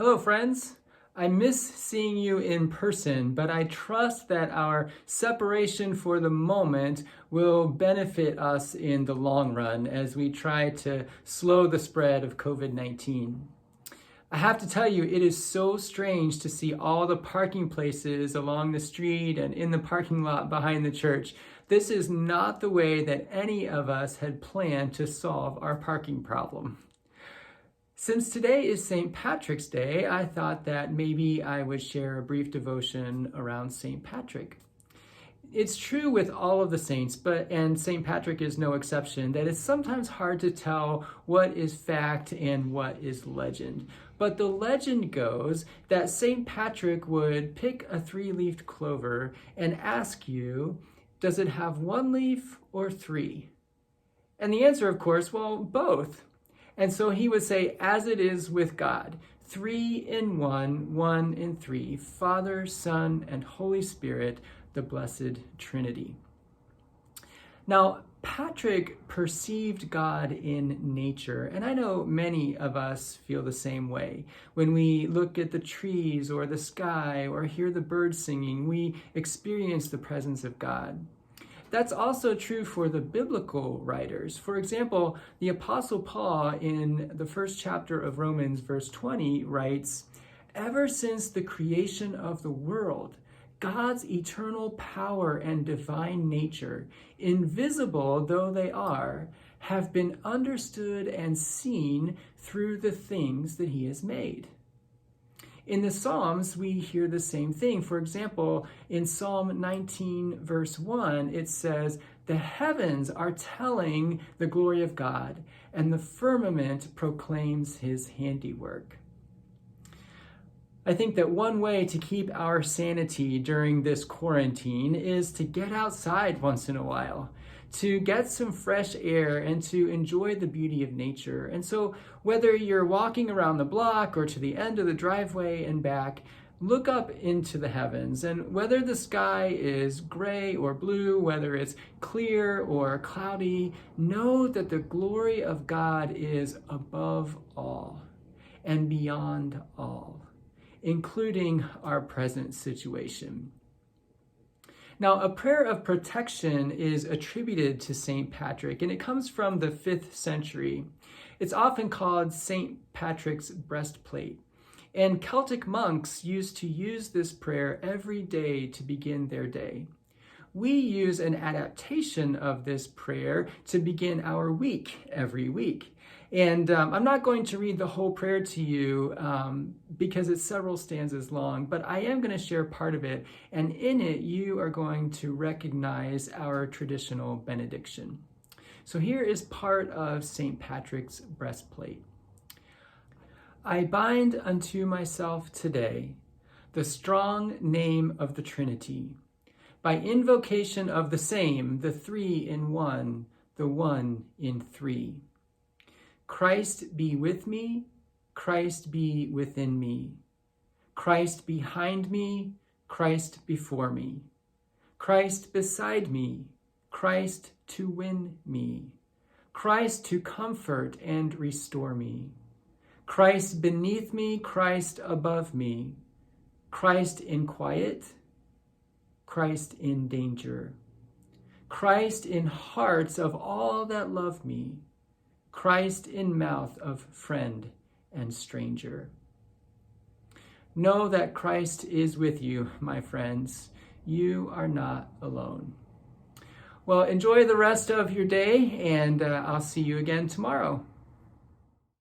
Hello, friends. I miss seeing you in person, but I trust that our separation for the moment will benefit us in the long run as we try to slow the spread of COVID-19. I have to tell you, it is so strange to see all the parking places along the street and in the parking lot behind the church. This is not the way that any of us had planned to solve our parking problem. Since today is St. Patrick's Day, I thought that maybe I would share a brief devotion around St. Patrick. It's true with all of the saints, and St. Patrick is no exception, that it's sometimes hard to tell what is fact and what is legend. But the legend goes that St. Patrick would pick a 3-leafed clover and ask you, does it have 1 leaf or 3? And the answer, of course, well, both. And so he would say, as it is with God, 3 in 1, 1 in 3, Father, Son, and Holy Spirit, the Blessed Trinity. Now, Patrick perceived God in nature, and I know many of us feel the same way. When we look at the trees or the sky or hear the birds singing, we experience the presence of God. That's also true for the biblical writers. For example, the Apostle Paul in the first chapter of Romans, verse 20, writes, "Ever since the creation of the world, God's eternal power and divine nature, invisible though they are, have been understood and seen through the things that he has made." In the Psalms, we hear the same thing. For example, in Psalm 19, verse 1, it says, "The heavens are telling the glory of God, and the firmament proclaims his handiwork." I think that one way to keep our sanity during this quarantine is to get outside once in a while, to get some fresh air and to enjoy the beauty of nature. And so whether you're walking around the block or to the end of the driveway and back, look up into the heavens, and whether the sky is gray or blue, whether it's clear or cloudy, know that the glory of God is above all and beyond all, including our present situation. Now, a prayer of protection is attributed to St. Patrick, and it comes from the 5th century. It's often called St. Patrick's breastplate. And Celtic monks used to use this prayer every day to begin their day. We use an adaptation of this prayer to begin our week every week. And I'm not going to read the whole prayer to you because it's several stanzas long, but I am going to share part of it. And in it, you are going to recognize our traditional benediction. So here is part of St. Patrick's breastplate. "I bind unto myself today the strong name of the Trinity, by invocation of the same, the 3 in 1, the 1 in 3. Christ be with me, Christ be within me. Christ behind me, Christ before me. Christ beside me, Christ to win me. Christ to comfort and restore me. Christ beneath me, Christ above me. Christ in quiet, Christ in danger. Christ in hearts of all that love me. Christ in mouth of friend and stranger." Know that Christ is with you, my friends. You are not alone. Well, enjoy the rest of your day, and I'll see you again tomorrow.